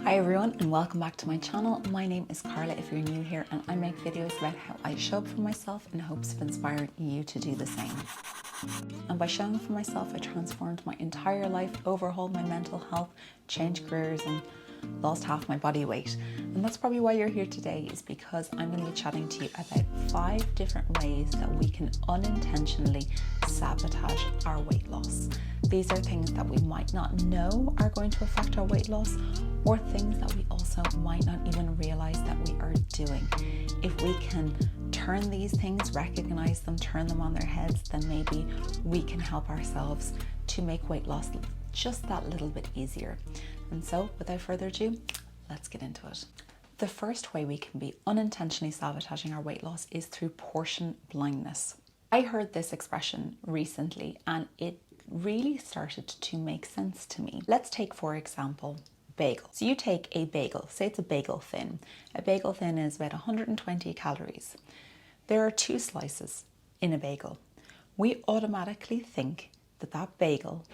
Hi everyone and welcome back to my channel. My name is Carla if you're new here, and I make videos about how I show up for myself in hopes of inspiring you to do the same. And by showing up for myself, I transformed my entire life, overhauled my mental health, changed careers and lost half my body weight. And that's probably why you're here today, is because I'm going to be chatting to you about 5 different ways that we can unintentionally sabotage our weight loss. These are things that we might not know are going to affect our weight loss, or things that we also might not even realize that we are doing. If we can turn these things, recognize them, turn them on their heads, then maybe we can help ourselves to make weight loss just that little bit easier. And so, without further ado, let's get into it. The first way we can be unintentionally sabotaging our weight loss is through portion blindness. I heard this expression recently and it really started to make sense to me. Let's take, for example, bagel. So you take a bagel, say it's a bagel thin. A bagel thin is about 120 calories. There are 2 slices in a bagel. We automatically think that that bagel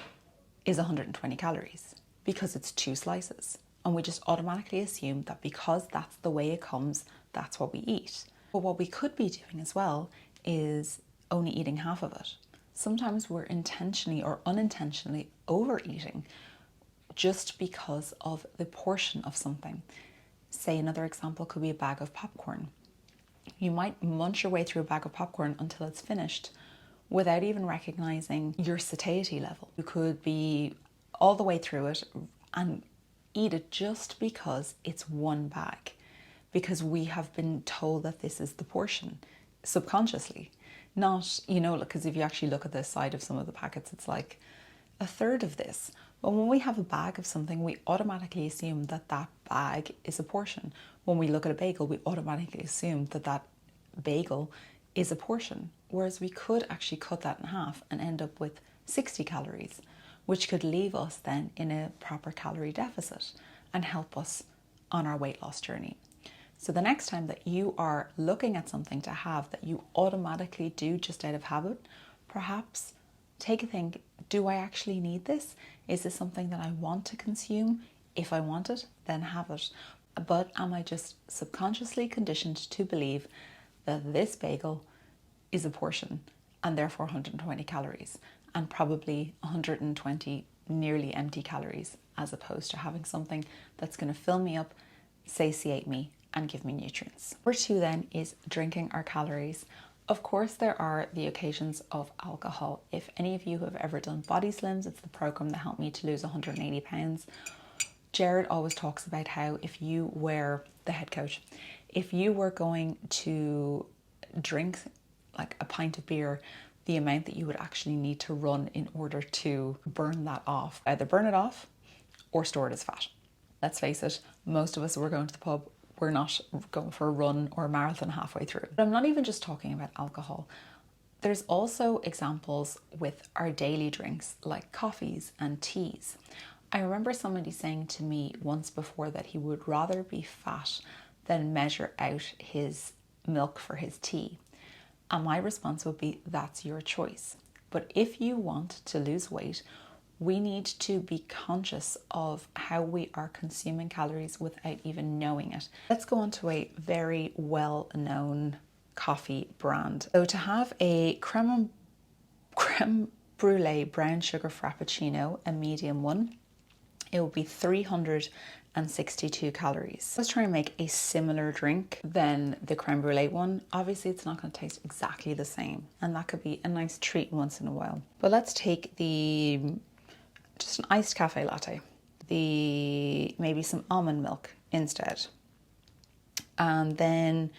is 120 calories because it's 2 slices. And we just automatically assume that because that's the way it comes, that's what we eat. But what we could be doing as well is only eating half of it. Sometimes we're intentionally or unintentionally overeating just because of the portion of something. Say another example could be a bag of popcorn. You might munch your way through a bag of popcorn until it's finished without even recognizing your satiety level. You could be all the way through it and eat it just because it's one bag, because we have been told that this is the portion subconsciously. Not, because if you actually look at the side of some of the packets, it's like a third of this. But when we have a bag of something, we automatically assume that that bag is a portion. When we look at a bagel, we automatically assume that that bagel is a portion. Whereas we could actually cut that in half and end up with 60 calories, which could leave us then in a proper calorie deficit and help us on our weight loss journey. So the next time that you are looking at something to have that you automatically do just out of habit, perhaps take a think, do I actually need this? Is this something that I want to consume? If I want it, then have it. But am I just subconsciously conditioned to believe that this bagel is a portion and therefore 120 calories and probably 120 nearly empty calories, as opposed to having something that's going to fill me up, satiate me, and give me nutrients. Number 2 then is drinking our calories. Of course, there are the occasions of alcohol. If any of you have ever done Body Slims, it's the program that helped me to lose 180 pounds. Jared always talks about how if you were the head coach, if you were going to drink like a pint of beer, the amount that you would actually need to run in order to burn that off, either burn it off or store it as fat. Let's face it, most of us who are going to the pub, we're not going for a run or a marathon halfway through. But I'm not even just talking about alcohol. There's also examples with our daily drinks like coffees and teas. I remember somebody saying to me once before that he would rather be fat than measure out his milk for his tea. And my response would be, that's your choice. But if you want to lose weight, we need to be conscious of how we are consuming calories without even knowing it. Let's go on to a very well-known coffee brand. So to have a creme brulee brown sugar frappuccino, a medium one, it would be 362 calories. Let's try and make a similar drink than the creme brulee one. Obviously, it's not going to taste exactly the same, and that could be a nice treat once in a while. But let's take just an iced cafe latte, maybe some almond milk instead. And then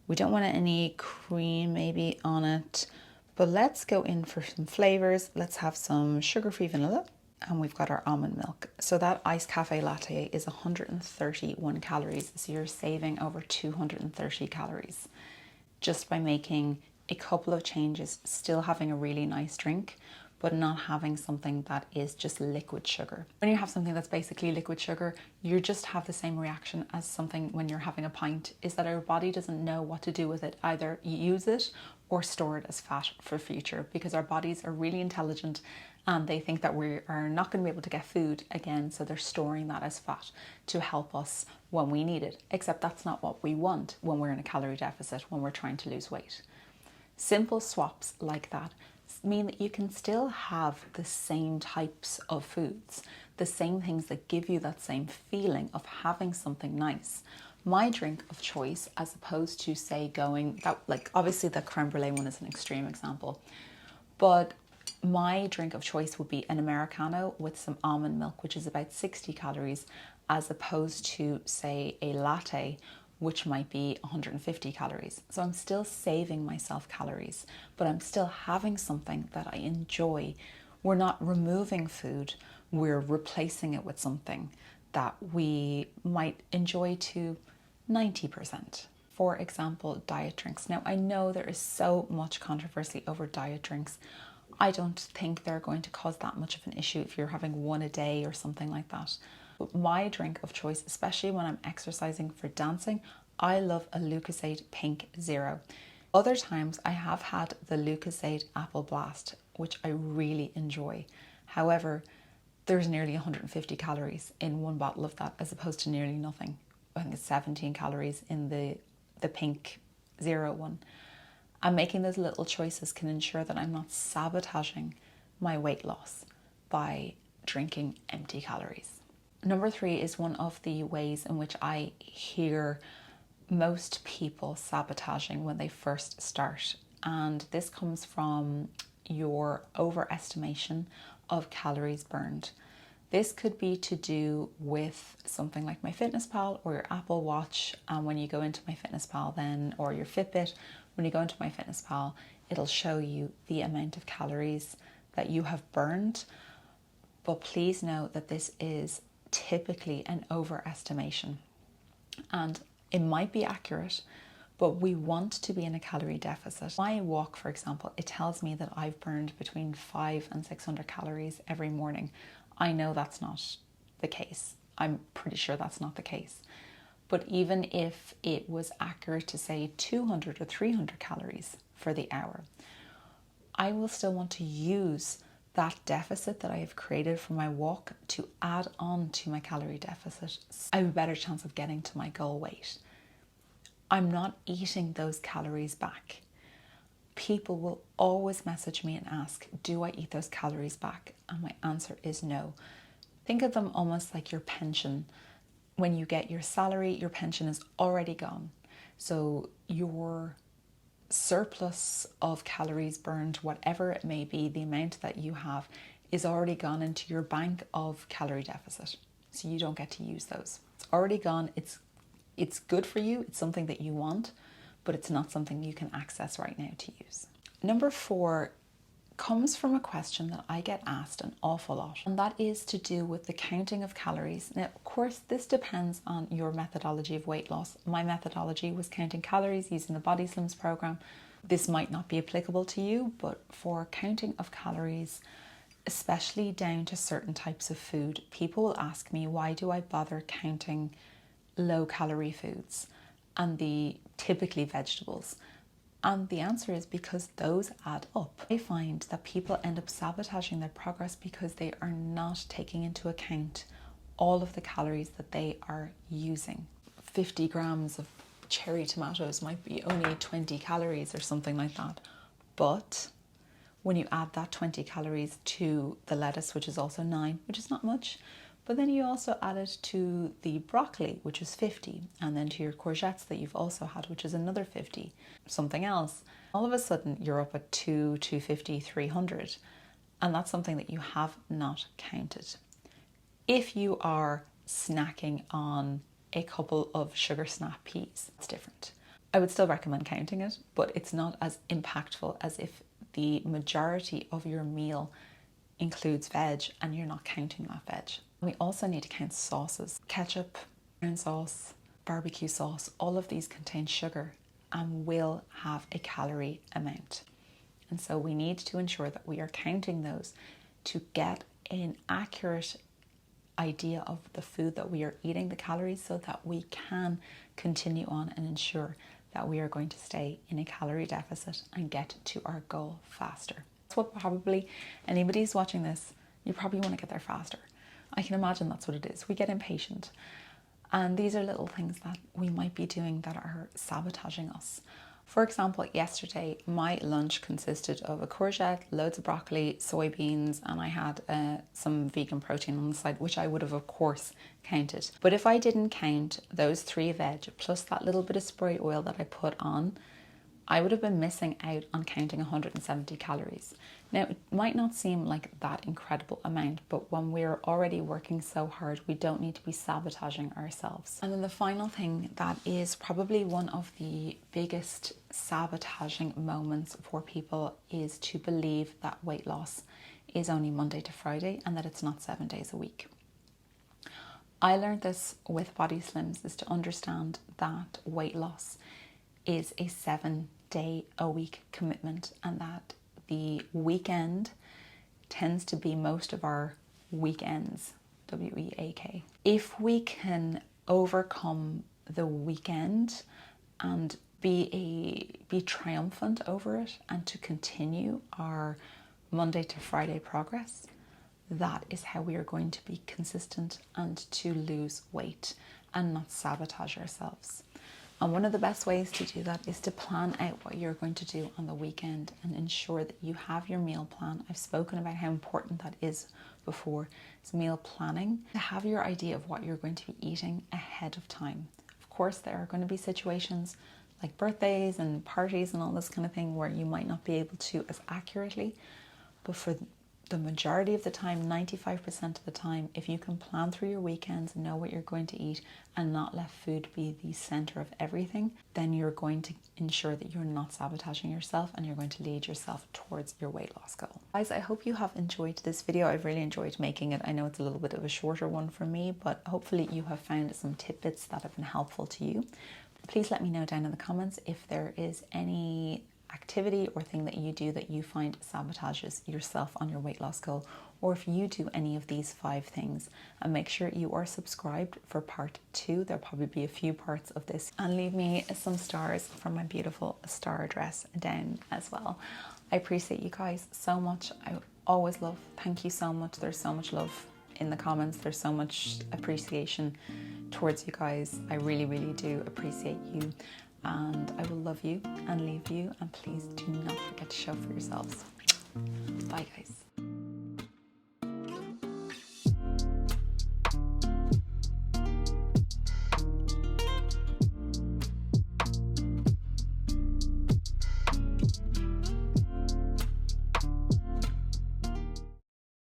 we don't want any cream maybe on it, but let's go in for some flavors. Let's have some sugar-free vanilla, and we've got our almond milk. So that iced cafe latte is 131 calories. So you're saving over 230 calories just by making a couple of changes, still having a really nice drink, but not having something that is just liquid sugar. When you have something that's basically liquid sugar, you just have the same reaction as something when you're having a pint, is that our body doesn't know what to do with it. Either use it or store it as fat for future, because our bodies are really intelligent and they think that we are not going to be able to get food again, so they're storing that as fat to help us when we need it. Except that's not what we want when we're in a calorie deficit, when we're trying to lose weight. Simple swaps like that mean that you can still have the same types of foods, the same things that give you that same feeling of having something nice. My drink of choice, as opposed to say going, that, like obviously the creme brulee one is an extreme example, but my drink of choice would be an Americano with some almond milk, which is about 60 calories, as opposed to, say, a latte, which might be 150 calories. So I'm still saving myself calories, but I'm still having something that I enjoy. We're not removing food, we're replacing it with something that we might enjoy to 90%. For example, diet drinks. Now, I know there is so much controversy over diet drinks. I don't think they're going to cause that much of an issue if you're having one a day or something like that. But my drink of choice, especially when I'm exercising for dancing, I love a Lucozade Pink Zero. Other times I have had the Lucozade Apple Blast, which I really enjoy. However, there's nearly 150 calories in one bottle of that, as opposed to nearly nothing. I think it's 17 calories in the Pink Zero one. And making those little choices can ensure that I'm not sabotaging my weight loss by drinking empty calories. Number 3 is one of the ways in which I hear most people sabotaging when they first start. And this comes from your overestimation of calories burned. This could be to do with something like MyFitnessPal or your Apple Watch. And when you go into MyFitnessPal then, or your Fitbit, when you go into MyFitnessPal, it'll show you the amount of calories that you have burned. But please note that this is typically an overestimation. And it might be accurate, but we want to be in a calorie deficit. My walk, for example, it tells me that I've burned between 500 and 600 calories every morning. I know that's not the case. I'm pretty sure that's not the case. But even if it was accurate to say 200 or 300 calories for the hour, I will still want to use that deficit that I have created for my walk to add on to my calorie deficit. I have a better chance of getting to my goal weight. I'm not eating those calories back. People will always message me and ask, do I eat those calories back? And my answer is no. Think of them almost like your pension. When you get your salary, your pension is already gone. So your surplus of calories burned, whatever it may be, the amount that you have is already gone into your bank of calorie deficit. So you don't get to use those. It's already gone. It's good for you. It's something that you want, but it's not something you can access right now to use. Number 4 comes from a question that I get asked an awful lot, and that is to do with the counting of calories. Now, of course, this depends on your methodology of weight loss. My methodology was counting calories using the Body Slims program. This might not be applicable to you, but for counting of calories, especially down to certain types of food, people will ask me, why do I bother counting low calorie foods and the typically vegetables? And the answer is because those add up. I find that people end up sabotaging their progress because they are not taking into account all of the calories that they are using. 50 grams of cherry tomatoes might be only 20 calories or something like that. But when you add that 20 calories to the lettuce, which is also 9, which is not much, but then you also add it to the broccoli, which is 50, and then to your courgettes that you've also had, which is another 50, something else. All of a sudden, you're up at 250, 300, and that's something that you have not counted. If you are snacking on a couple of sugar snap peas, it's different. I would still recommend counting it, but it's not as impactful as if the majority of your meal includes veg and you're not counting that veg. We also need to count sauces. Ketchup, brown sauce, barbecue sauce, all of these contain sugar and will have a calorie amount. And so we need to ensure that we are counting those to get an accurate idea of the food that we are eating, the calories, so that we can continue on and ensure that we are going to stay in a calorie deficit and get to our goal faster. That's what probably anybody's watching this, you probably want to get there faster. I can imagine that's what it is. We get impatient. And these are little things that we might be doing that are sabotaging us. For example, yesterday, my lunch consisted of a courgette, loads of broccoli, soybeans, and I had some vegan protein on the side, which I would have, of course, counted. But if I didn't count those 3 veg, plus that little bit of spray oil that I put on, I would have been missing out on counting 170 calories. Now, it might not seem like that incredible amount, but when we're already working so hard, we don't need to be sabotaging ourselves. And then the final thing that is probably one of the biggest sabotaging moments for people is to believe that weight loss is only Monday to Friday and that it's not 7 days a week. I learned this with Body Slims, is to understand that weight loss is a 7-day-a-week commitment, and that the weekend tends to be most of our weekends, W-E-A-K. If we can overcome the weekend and be triumphant over it and to continue our Monday to Friday progress, that is how we are going to be consistent and to lose weight and not sabotage ourselves. And one of the best ways to do that is to plan out what you're going to do on the weekend and ensure that you have your meal plan. I've spoken about how important that is before. It's meal planning, to have your idea of what you're going to be eating ahead of time. Of course, there are going to be situations like birthdays and parties and all this kind of thing where you might not be able to as accurately, but for the majority of the time, 95% of the time, if you can plan through your weekends, know what you're going to eat and not let food be the center of everything, then you're going to ensure that you're not sabotaging yourself and you're going to lead yourself towards your weight loss goal. Guys, I hope you have enjoyed this video. I've really enjoyed making it. I know it's a little bit of a shorter one for me, but hopefully you have found some tidbits that have been helpful to you. Please let me know down in the comments if there is any activity or thing that you do that you find sabotages yourself on your weight loss goal, or if you do any of these 5 things. And make sure you are subscribed for part 2. There'll probably be a few parts of this, and leave me some stars for my beautiful star dress down as well. I appreciate you guys so much. I always love, thank you so much. There's so much love in the comments. There's so much appreciation towards you guys. I really, really do appreciate you. And I will love you and leave you, and please do not forget to show for yourselves. Bye guys.